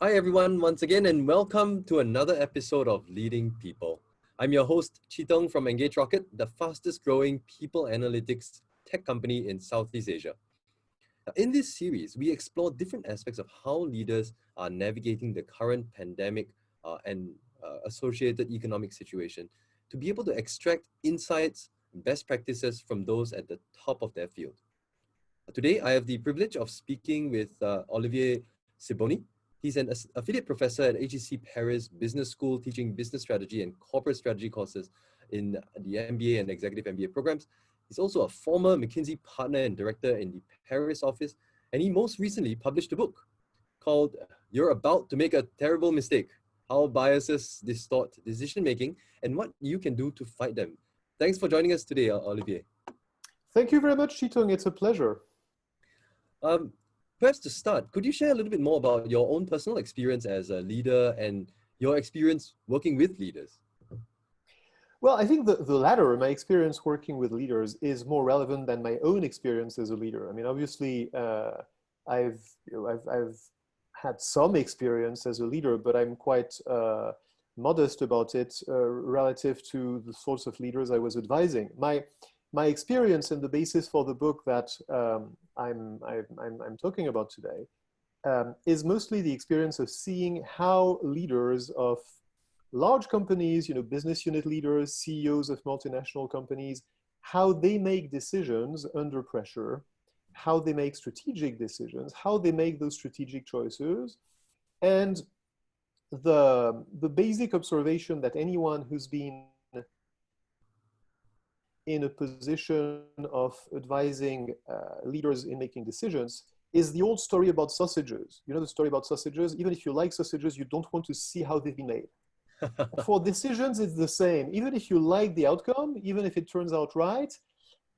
Hi, everyone, once again, and welcome to another episode of Leading People. I'm your host, Chitong from EngageRocket, the fastest growing people analytics tech company in Southeast Asia. Now, in this series, we explore different aspects of how leaders are navigating the current pandemic and associated economic situation to be able to extract insights, best practices from those at the top of their field. Today, I have the privilege of speaking with Olivier Sibony. He's an affiliate professor at HEC Paris Business School, teaching business strategy and corporate strategy courses in the MBA and executive MBA programs. He's also a former McKinsey partner and director in the Paris office, and he most recently published a book called You're About to Make a Terrible Mistake: How Biases Distort Decision Making and What You Can Do to Fight Them. Thanks for joining us today, Olivier. Thank you very much, Chitong. It's a pleasure. Perhaps to start, could you share a little bit more about your own personal experience as a leader and your experience working with leaders? Well, I think the latter, my experience working with leaders, is more relevant than my own experience as a leader. I mean, obviously, I've had some experience as a leader, but I'm quite modest about it relative to the sorts of leaders I was advising. My experience and the basis for the book that I'm talking about today is mostly the experience of seeing how leaders of large companies, business unit leaders, CEOs of multinational companies, how they make decisions under pressure, how they make strategic decisions, how they make those strategic choices, and the basic observation that anyone who's been in a position of advising leaders in making decisions is the old story about sausages. You know the story about sausages? Even if you like sausages, you don't want to see how they've been made. For decisions, it's the same. Even if you like the outcome, even if it turns out right,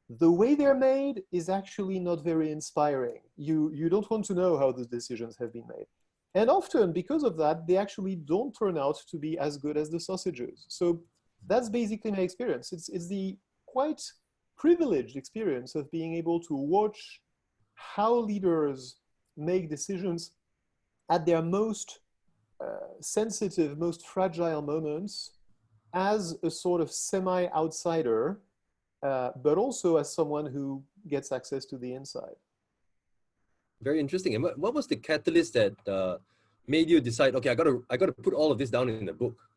the way they're made is actually not very inspiring. You don't want to know how those decisions have been made. And often, because of that, they actually don't turn out to be as good as the sausages. So that's basically my experience. It's the quite privileged experience of being able to watch how leaders make decisions at their most sensitive, most fragile moments as a sort of semi-outsider, but also as someone who gets access to the inside. Very interesting. And what was the catalyst that made you decide, okay, I gotta put all of this down in the book?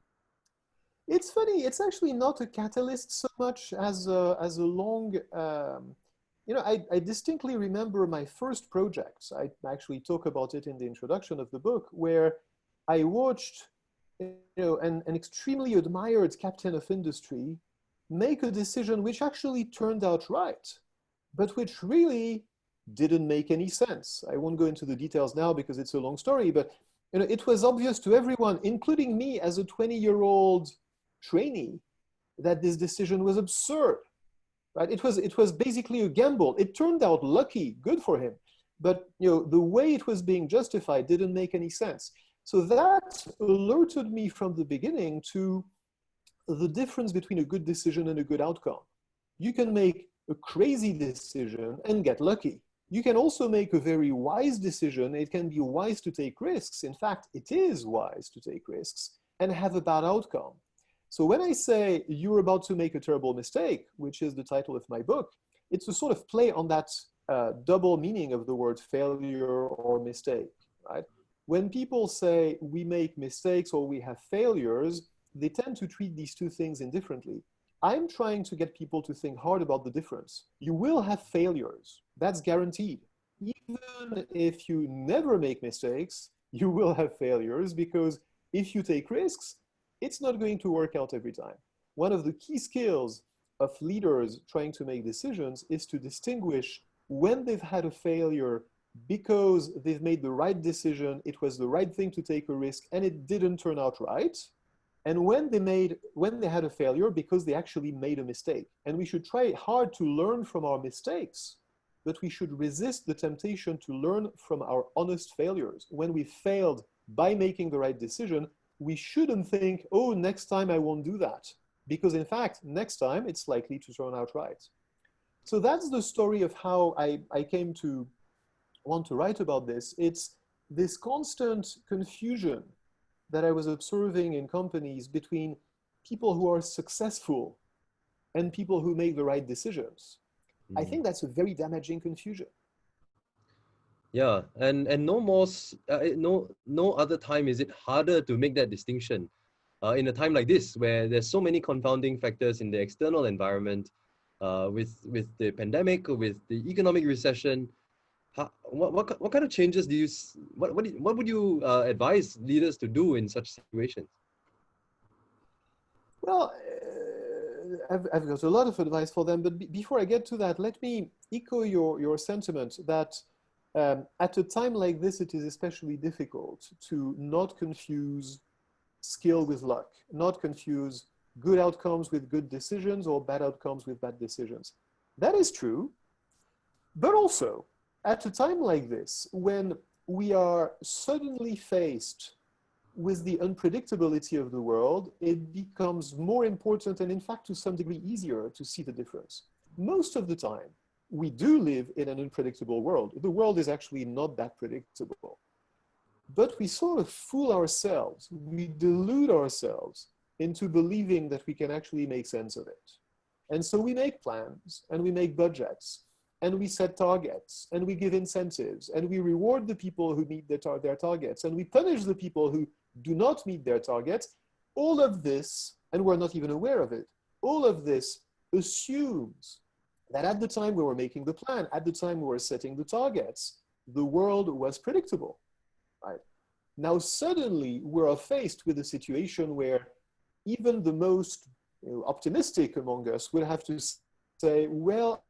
It's funny, it's actually not a catalyst so much as a long, I distinctly remember my first project. I actually talk about it in the introduction of the book, where I watched an extremely admired captain of industry make a decision which actually turned out right, but which really didn't make any sense. I won't go into the details now because it's a long story, but it was obvious to everyone, including me as a 20-year-old trainee, that this decision was absurd, right? It was basically a gamble. It turned out lucky, good for him, but the way it was being justified didn't make any sense. So that alerted me from the beginning to the difference between a good decision and a good outcome. You can make a crazy decision and get lucky. You can also make a very wise decision. It can be wise to take risks. In fact, it is wise to take risks and have a bad outcome. So when I say you're about to make a terrible mistake, which is the title of my book, it's a sort of play on that double meaning of the word failure or mistake, right? When people say we make mistakes or we have failures, they tend to treat these two things indifferently. I'm trying to get people to think hard about the difference. You will have failures, that's guaranteed. Even if you never make mistakes, you will have failures, because if you take risks, it's not going to work out every time. One of the key skills of leaders trying to make decisions is to distinguish when they've had a failure because they've made the right decision, it was the right thing to take a risk, and it didn't turn out right, and when they had a failure because they actually made a mistake. And we should try hard to learn from our mistakes, but we should resist the temptation to learn from our honest failures. When we failed by making the right decision, we shouldn't think, oh, next time I won't do that. Because in fact, next time it's likely to turn out right. So that's the story of how I came to want to write about this. It's this constant confusion that I was observing in companies between people who are successful and people who make the right decisions. I think that's a very damaging confusion. Yeah, and no more, no other time is it harder to make that distinction. In a time like this, where there's so many confounding factors in the external environment, with the pandemic, with the economic recession, what kind of changes do you, what would you advise leaders to do in such situations? Well, I've got a lot of advice for them, but before I get to that, let me echo your sentiment that at a time like this, it is especially difficult to not confuse skill with luck, not confuse good outcomes with good decisions or bad outcomes with bad decisions. That is true, but also at a time like this, when we are suddenly faced with the unpredictability of the world, it becomes more important and in fact to some degree easier to see the difference. Most of the time, we do live in an unpredictable world. The world is actually not that predictable. But we sort of fool ourselves, we delude ourselves into believing that we can actually make sense of it. And so we make plans and we make budgets and we set targets and we give incentives and we reward the people who meet their targets and we punish the people who do not meet their targets. All of this, and we're not even aware of it, all of this assumes that at the time we were making the plan, at the time we were setting the targets, the world was predictable. Right? Now, suddenly, we're faced with a situation where even the most optimistic among us will have to say, well,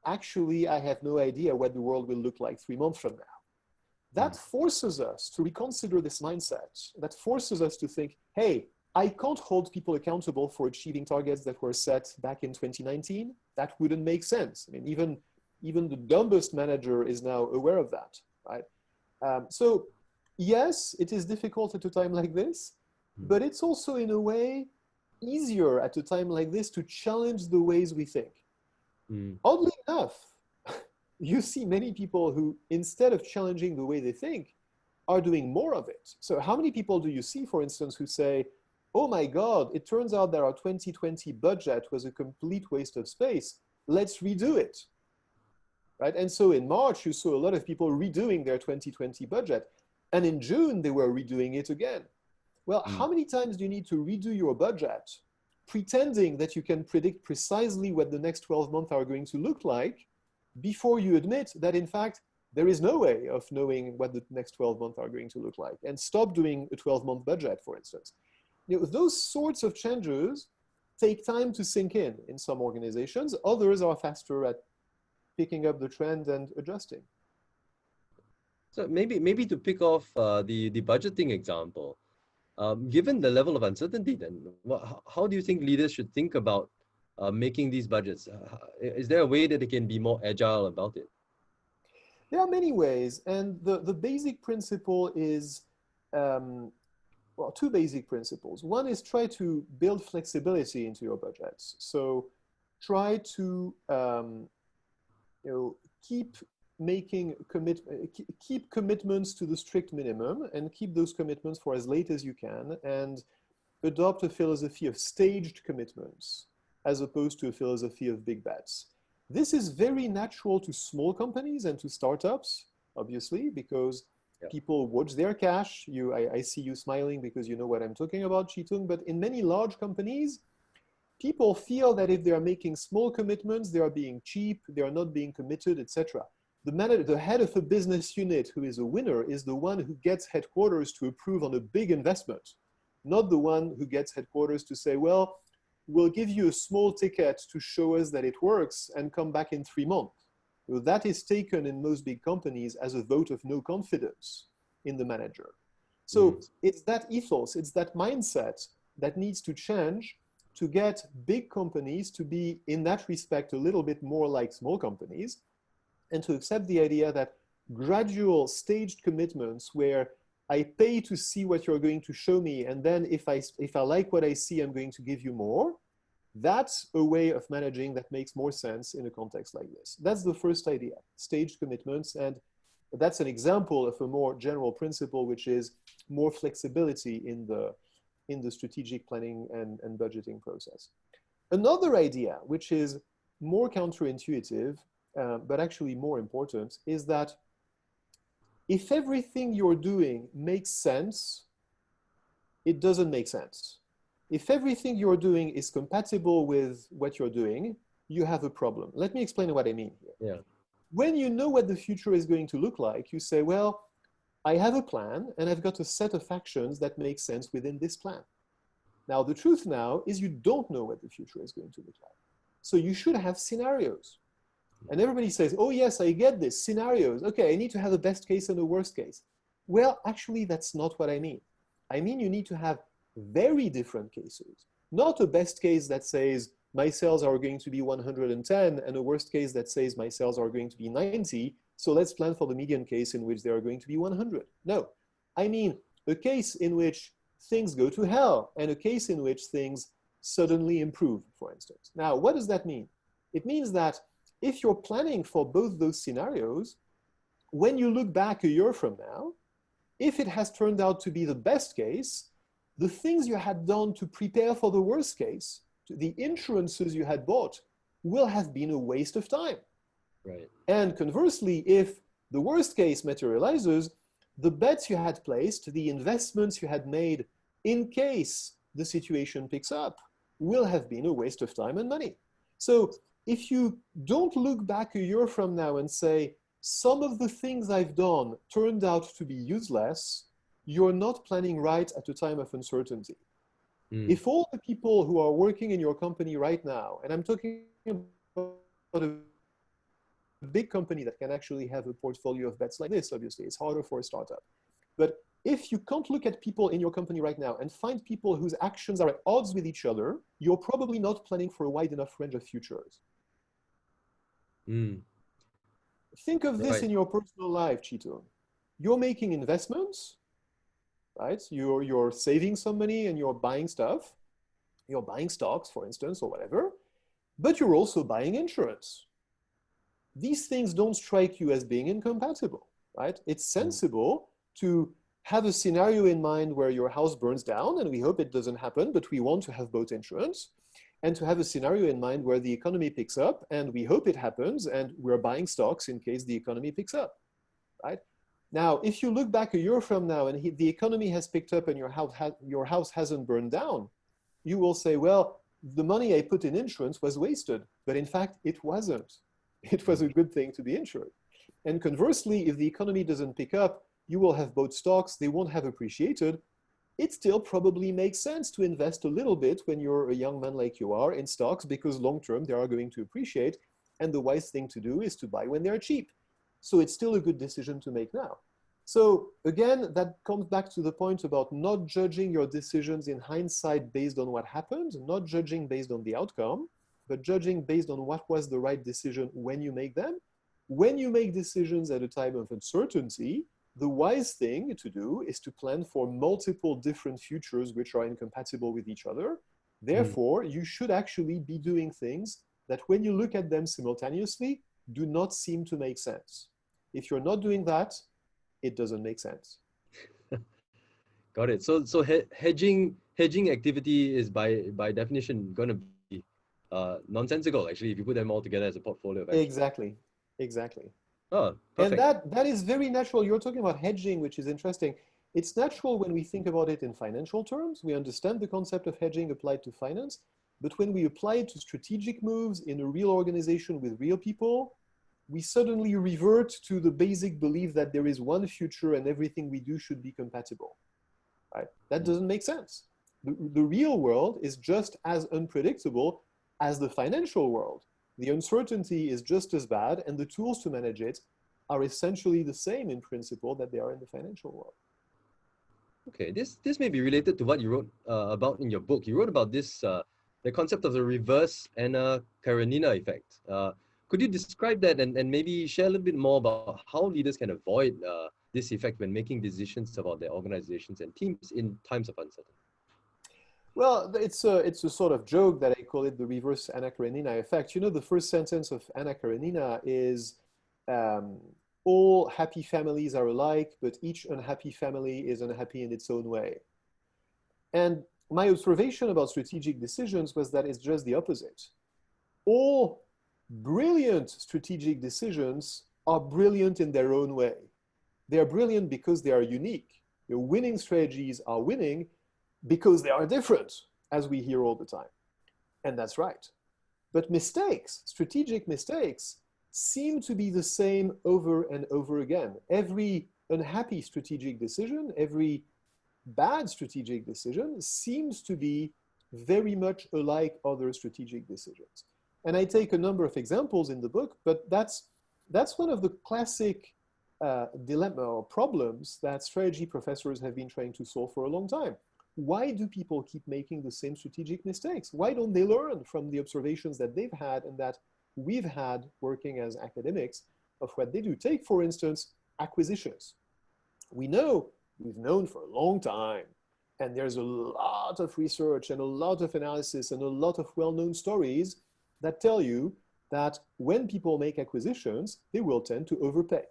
actually, I have no idea what the world will look like 3 months from now. That forces us to reconsider this mindset. That forces us to think, hey, I can't hold people accountable for achieving targets that were set back in 2019. That wouldn't make sense. I mean, even the dumbest manager is now aware of that, right? So yes, it is difficult at a time like this, but it's also in a way easier at a time like this to challenge the ways we think. Oddly enough, you see many people who, instead of challenging the way they think, are doing more of it. So how many people do you see, for instance, who say, oh my God, it turns out that our 2020 budget was a complete waste of space. Let's redo it. Right? And so in March, you saw a lot of people redoing their 2020 budget. And in June, they were redoing it again. Well, how many times do you need to redo your budget, pretending that you can predict precisely what the next 12 months are going to look like, before you admit that, in fact, there is no way of knowing what the next 12 months are going to look like, and stop doing a 12-month budget, for instance. Those sorts of changes take time to sink in some organizations. Others are faster at picking up the trend and adjusting. So maybe to pick off the budgeting example, given the level of uncertainty, then how do you think leaders should think about making these budgets? Is there a way that they can be more agile about it? There are many ways, and the basic principle is, well, two basic principles. One is try to build flexibility into your budgets. So try to keep commitments to the strict minimum and keep those commitments for as late as you can, and adopt a philosophy of staged commitments as opposed to a philosophy of big bets. This is very natural to small companies and to startups, obviously, because people watch their cash. I see you smiling because you know what I'm talking about, Chitung. But in many large companies, people feel that if they are making small commitments, they are being cheap, they are not being committed, etc. The head of a business unit who is a winner is the one who gets headquarters to approve on a big investment, not the one who gets headquarters to say, well, we'll give you a small ticket to show us that it works and come back in 3 months. That is taken in most big companies as a vote of no confidence in the manager. So it's that ethos, it's that mindset that needs to change to get big companies to be, in that respect, a little bit more like small companies, and to accept the idea that gradual staged commitments where I pay to see what you're going to show me, and then if I like what I see, I'm going to give you more. That's a way of managing that makes more sense in a context like this. That's the first idea, staged commitments and That's an example of a more general principle, which is more flexibility in the strategic planning and budgeting process. Another idea, which is more counterintuitive, but actually more important, is that if everything you're doing makes sense, it doesn't make sense. If everything you're doing is compatible with what you're doing, you have a problem. Let me explain what I mean here. Yeah. When you know what the future is going to look like, you say, well, I have a plan and I've got a set of actions that make sense within this plan. Now, the truth now is you don't know what the future is going to look like. So you should have scenarios. And everybody says, oh, yes, I get this, scenarios. Okay, I need to have a best case and a worst case. Well, actually, that's not what I mean. I mean, you need to have very different cases, not a best case that says my sales are going to be 110 and a worst case that says my sales are going to be 90. So let's plan for the median case in which they are going to be 100. No, I mean a case in which things go to hell and a case in which things suddenly improve, for instance. Now, what does that mean? It means that if you're planning for both those scenarios, when you look back a year from now, if it has turned out to be the best case, the things you had done to prepare for the worst case, the insurances you had bought, will have been a waste of time. Right. And conversely, if the worst case materializes, the bets you had placed, the investments you had made in case the situation picks up, will have been a waste of time and money. So if you don't look back a year from now and say, some of the things I've done turned out to be useless, you're not planning right at a time of uncertainty. If all the people who are working in your company right now, and I'm talking about a big company that can actually have a portfolio of bets like this, obviously, it's harder for a startup. But if you can't look at people in your company right now and find people whose actions are at odds with each other, you're probably not planning for a wide enough range of futures. Think of this in your personal life, Chito. You're making investments, right? You're saving some money and you're buying stuff. You're buying stocks, for instance, or whatever, but you're also buying insurance. These things don't strike you as being incompatible, right? It's sensible to have a scenario in mind where your house burns down, and we hope it doesn't happen, but we want to have boat insurance, and to have a scenario in mind where the economy picks up, and we hope it happens, and we're buying stocks in case the economy picks up, right? Now, if you look back a year from now and the economy has picked up and your house hasn't burned down, you will say, well, the money I put in insurance was wasted. But in fact, it wasn't. It was a good thing to be insured. And conversely, if the economy doesn't pick up, you will have bought stocks, they won't have appreciated. It still probably makes sense to invest a little bit when you're a young man like you are in stocks, because long-term they are going to appreciate. And the wise thing to do is to buy when they're cheap. So it's still a good decision to make now. So again, that comes back to the point about not judging your decisions in hindsight based on what happened, not judging based on the outcome, but judging based on what was the right decision when you make them. When you make decisions at a time of uncertainty, the wise thing to do is to plan for multiple different futures which are incompatible with each other. Therefore, you should actually be doing things that when you look at them simultaneously, do not seem to make sense. If you're not doing that, it doesn't make sense. Got it. So hedging activity is by definition going to be nonsensical, actually, if you put them all together as a portfolio of actions. Exactly. Oh, perfect. And that is very natural. You're talking about hedging, which is interesting. It's natural when we think about it in financial terms. We understand the concept of hedging applied to finance, but when we apply it to strategic moves in a real organization with real people, we suddenly revert to the basic belief that there is one future and everything we do should be compatible, right? That doesn't make sense. The real world is just as unpredictable as the financial world. The uncertainty is just as bad, and the tools to manage it are essentially the same in principle that they are in the financial world. Okay, this may be related to what you wrote about in your book. You wrote about this, the concept of the reverse Anachronina effect. Could you describe that and maybe share a little bit more about how leaders can avoid this effect when making decisions about their organizations and teams in times of uncertainty? Well, it's a sort of joke that I call it the reverse Anachronina effect. You know, the first sentence of Anachronina is all happy families are alike, but each unhappy family is unhappy in its own way. And my observation about strategic decisions was that it's just the opposite. All brilliant strategic decisions are brilliant in their own way. They are brilliant because they are unique. Your winning strategies are winning because they are different, as we hear all the time. And that's right. But mistakes, strategic mistakes, seem to be the same over and over again. Every unhappy strategic decision, every bad strategic decision seems to be very much alike other strategic decisions. And I take a number of examples in the book, but that's one of the classic dilemma or problems that strategy professors have been trying to solve for a long time. Why do people keep making the same strategic mistakes? Why don't they learn from the observations that they've had and that we've had working as academics of what they do? Take, for instance, acquisitions. We've known for a long time, and there's a lot of research and a lot of analysis and a lot of well-known stories that tell you that when people make acquisitions, they will tend to overpay.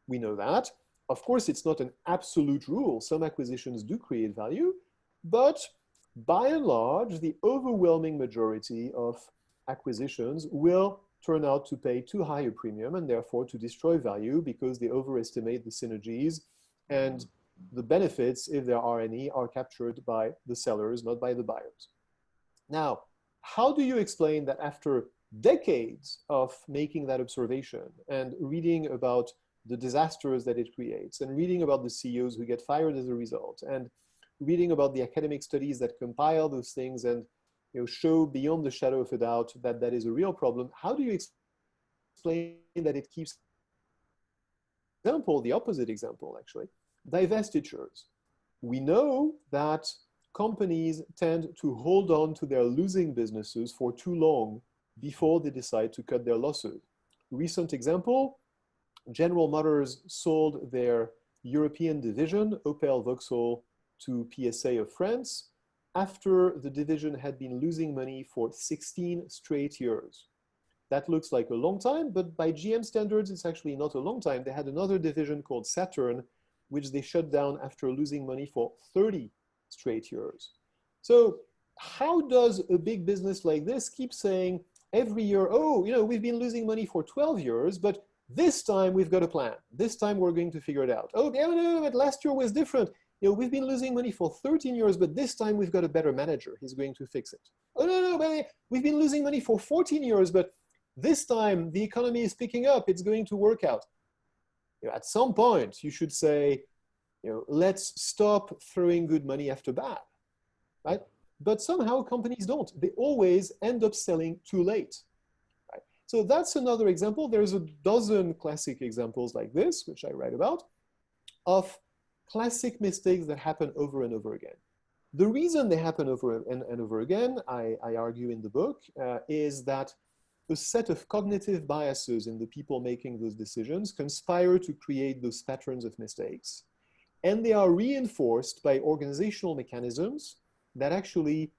We know that. Of course, it's not an absolute rule. Some acquisitions do create value, but by and large, the overwhelming majority of acquisitions will turn out to pay too high a premium and therefore to destroy value because they overestimate the synergies, and the benefits, if there are any, are captured by the sellers, not by the buyers. Now, how do you explain that after decades of making that observation and reading about the disasters that it creates and reading about the CEOs who get fired as a result and reading about the academic studies that compile those things and show beyond the shadow of a doubt that that is a real problem, how do you explain that it keeps, the opposite example actually, divestitures? We know that companies tend to hold on to their losing businesses for too long before they decide to cut their losses. Recent example, General Motors sold their European division, Opel Vauxhall, to PSA of France after the division had been losing money for 16 straight years. That looks like a long time, but by GM standards, it's actually not a long time. They had another division called Saturn, which they shut down after losing money for 30 straight years. So how does a big business like this keep saying every year, oh, we've been losing money for 12 years, but this time we've got a plan. This time we're going to figure it out. Oh, no, but last year was different. We've been losing money for 13 years, but this time we've got a better manager. He's going to fix it. Oh, no, but we've been losing money for 14 years, but this time the economy is picking up. It's going to work out. At some point, you should say, let's stop throwing good money after bad, right? But somehow companies don't. They always end up selling too late. Right? So that's another example. There's a dozen classic examples like this, which I write about, of classic mistakes that happen over and over again. The reason they happen over and over again, I argue in the book, is that a set of cognitive biases in the people making those decisions conspire to create those patterns of mistakes. And they are reinforced by organizational mechanisms that actually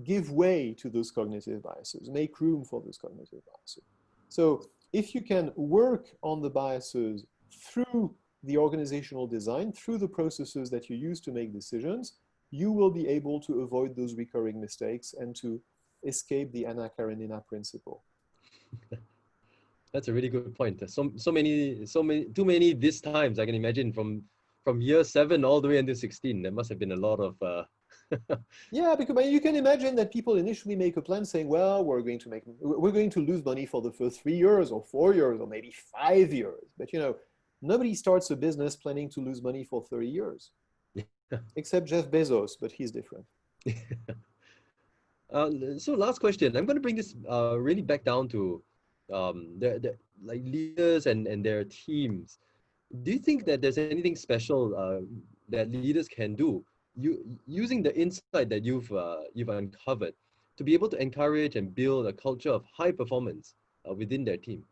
give way to those cognitive biases, make room for those cognitive biases. So if you can work on the biases through the organizational design, through the processes that you use to make decisions, you will be able to avoid those recurring mistakes and to escape the Anachronina principle. That's a really good point. There's too many this times. I can imagine from year 7 all the way until 16. There must have been a lot of. Yeah, because you can imagine that people initially make a plan saying, well, we're going to lose money for the first 3 years or 4 years or maybe 5 years. But nobody starts a business planning to lose money for 30 years, except Jeff Bezos, but he's different. So last question, I'm going to bring this really back down to the like leaders and their teams. Do you think that there's anything special that leaders can do using the insight that you've uncovered to be able to encourage and build a culture of high performance within their team?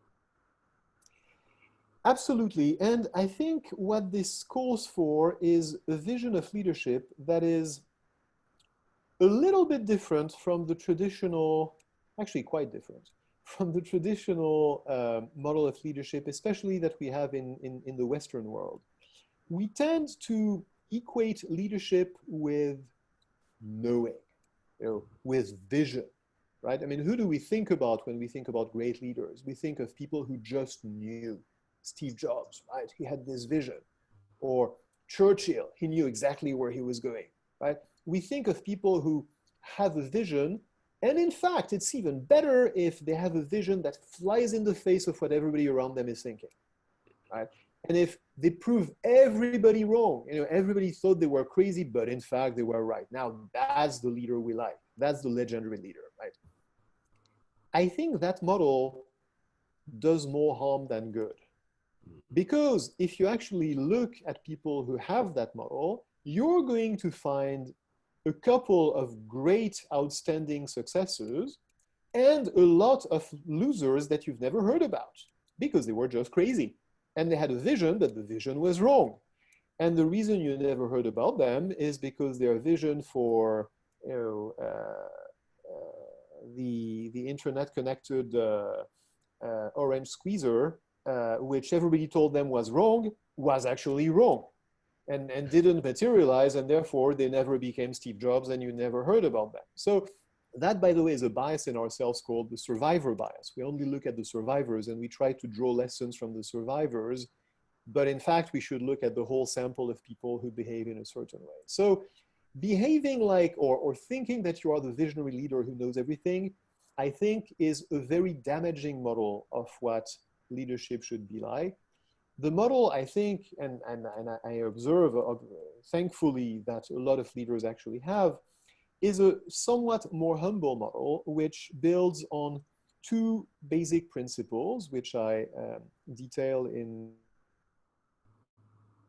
Absolutely. And I think what this calls for is a vision of leadership that is a little bit different from the traditional, actually quite different, from the traditional model of leadership, especially that we have in the Western world. We tend to equate leadership with knowing, with vision, right? I mean, who do we think about when we think about great leaders? We think of people who just knew. Steve Jobs, right? He had this vision. Or Churchill, he knew exactly where he was going, right? We think of people who have a vision, and in fact, it's even better if they have a vision that flies in the face of what everybody around them is thinking, right? And if they prove everybody wrong, everybody thought they were crazy, but in fact, they were right. Now, that's the leader we like. That's the legendary leader, right? I think that model does more harm than good. Because if you actually look at people who have that model, you're going to find a couple of great, outstanding successes and a lot of losers that you've never heard about because they were just crazy. And they had a vision, but the vision was wrong. And the reason you never heard about them is because their vision for the internet connected orange squeezer, which everybody told them was wrong, was actually wrong and didn't materialize. And therefore, they never became Steve Jobs and you never heard about them. So that, by the way, is a bias in ourselves called the survivor bias. We only look at the survivors and we try to draw lessons from the survivors. But in fact, we should look at the whole sample of people who behave in a certain way. So behaving like or thinking that you are the visionary leader who knows everything, I think is a very damaging model of what leadership should be like. The model, I think, and I observe, thankfully, that a lot of leaders actually have, is a somewhat more humble model, which builds on two basic principles, which I detail in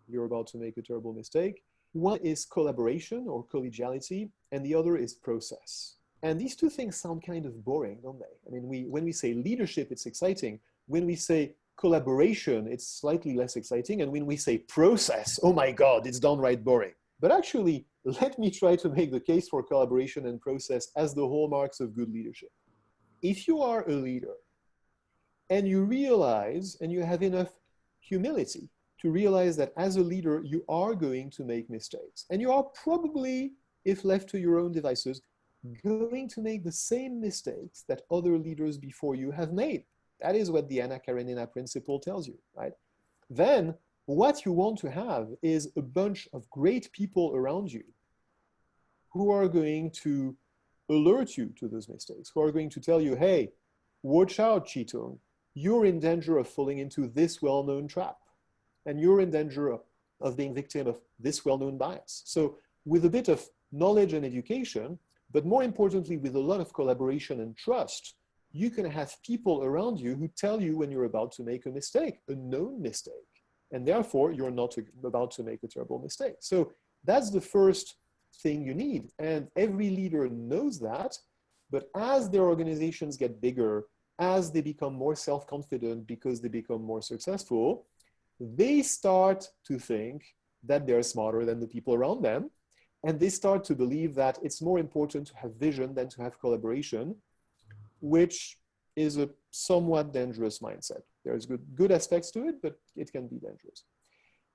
You're About to Make a Terrible Mistake. One is collaboration or collegiality, and the other is process. And these two things sound kind of boring, don't they? I mean, when we say leadership, it's exciting. When we say collaboration, it's slightly less exciting. And when we say process, oh my God, it's downright boring. But actually, let me try to make the case for collaboration and process as the hallmarks of good leadership. If you are a leader and you realize, and you have enough humility to realize that as a leader, you are going to make mistakes. And you are probably, if left to your own devices, going to make the same mistakes that other leaders before you have made. That is what the Anachronina principle tells you, right? Then what you want to have is a bunch of great people around you who are going to alert you to those mistakes, who are going to tell you, hey, watch out, Chitung, you're in danger of falling into this well-known trap. And you're in danger of being victim of this well-known bias. So with a bit of knowledge and education, but more importantly, with a lot of collaboration and trust, you can have people around you who tell you when you're about to make a mistake, a known mistake. And therefore, you're not about to make a terrible mistake. So that's the first thing you need. And every leader knows that. But as their organizations get bigger, as they become more self-confident because they become more successful, they start to think that they're smarter than the people around them. And they start to believe that it's more important to have vision than to have collaboration, which is a somewhat dangerous mindset. There's good aspects to it, but it can be dangerous.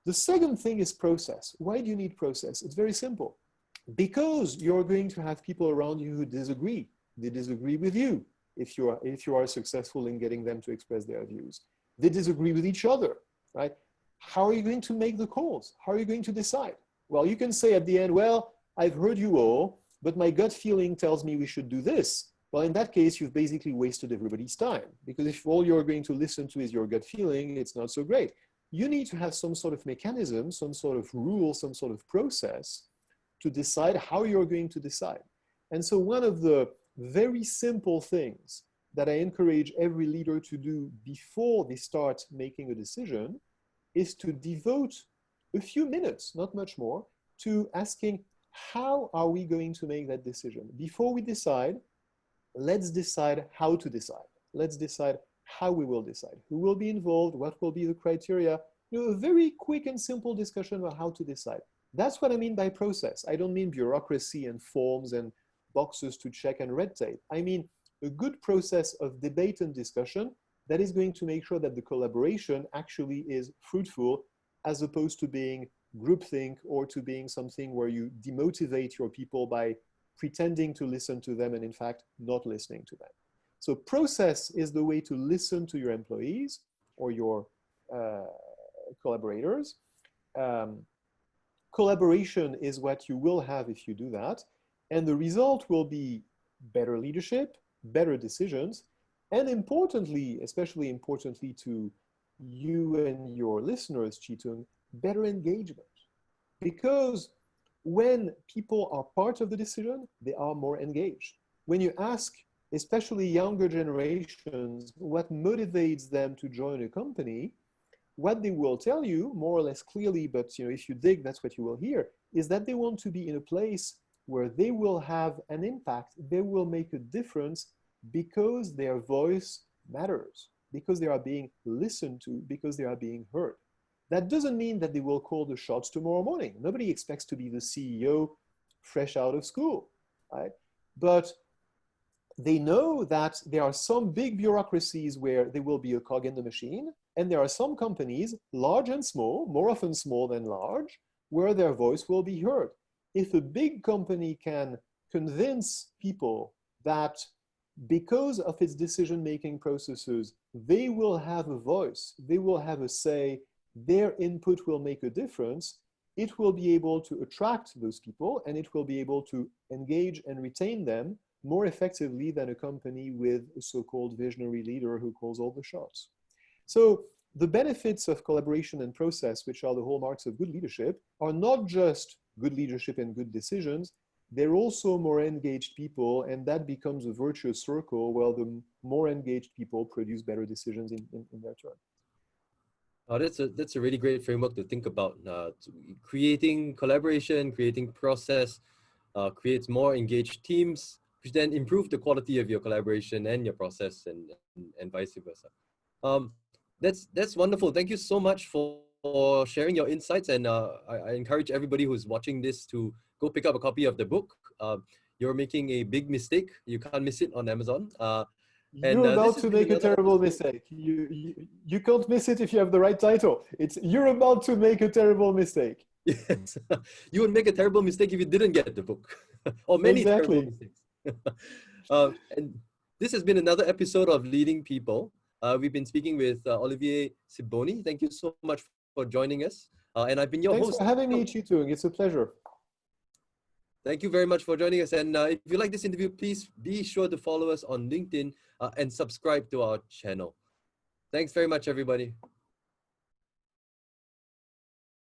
The second thing is process. Why do you need process? It's very simple. Because you're going to have people around you who disagree. They disagree with you if you are successful in getting them to express their views. They disagree with each other. Right? How are you going to make the calls? How are you going to decide? Well, you can say at the end, well, I've heard you all, but my gut feeling tells me we should do this. Well, in that case, you've basically wasted everybody's time, because if all you're going to listen to is your gut feeling, it's not so great. You need to have some sort of mechanism, some sort of rule, some sort of process to decide how you're going to decide. And so one of the very simple things that I encourage every leader to do before they start making a decision is to devote a few minutes, not much more, to asking, how are we going to make that decision? Before we decide, let's decide how to decide. Let's decide how we will decide. Who will be involved? What will be the criteria? A very quick and simple discussion about how to decide. That's what I mean by process. I don't mean bureaucracy and forms and boxes to check and red tape. I mean a good process of debate and discussion that is going to make sure that the collaboration actually is fruitful, as opposed to being groupthink or to being something where you demotivate your people by pretending to listen to them and in fact not listening to them. So process is the way to listen to your employees or your collaborators. Collaboration is what you will have if you do that. And the result will be better leadership, better decisions, and importantly, especially importantly to you and your listeners, Chitung, better engagement. Because when people are part of the decision, they are more engaged. When you ask, especially younger generations, what motivates them to join a company, what they will tell you more or less clearly, but if you dig, that's what you will hear, is that they want to be in a place where they will have an impact, they will make a difference because their voice matters, because they are being listened to, because they are being heard. That doesn't mean that they will call the shots tomorrow morning. Nobody expects to be the CEO fresh out of school, right? But they know that there are some big bureaucracies where there will be a cog in the machine, and there are some companies, large and small, more often small than large, where their voice will be heard. If a big company can convince people that because of its decision-making processes, they will have a voice, they will have a say, their input will make a difference, it will be able to attract those people and it will be able to engage and retain them more effectively than a company with a so-called visionary leader who calls all the shots. So the benefits of collaboration and process, which are the hallmarks of good leadership, are not just good leadership and good decisions, they're also more engaged people, and that becomes a virtuous circle where the more engaged people produce better decisions in their turn. That's a really great framework to think about. Creating collaboration, creating process, creates more engaged teams, which then improve the quality of your collaboration and your process, and vice versa. That's wonderful. Thank you so much for sharing your insights, and I encourage everybody who's watching this to go pick up a copy of the book. You're making a big mistake. You can't miss it on Amazon. You're about to make a terrible mistake. You can't miss it if you have the right title. It's You're about to make a terrible mistake. Yes, you would make a terrible mistake if you didn't get the book, or many terrible mistakes. And this has been another episode of Leading People. We've been speaking with Olivier Sibony. Thank you so much for joining us. And I've been your host. Thanks for having me, Chitung. It's a pleasure. Thank you very much for joining us. And if you like this interview, please be sure to follow us on LinkedIn and subscribe to our channel. Thanks very much, everybody.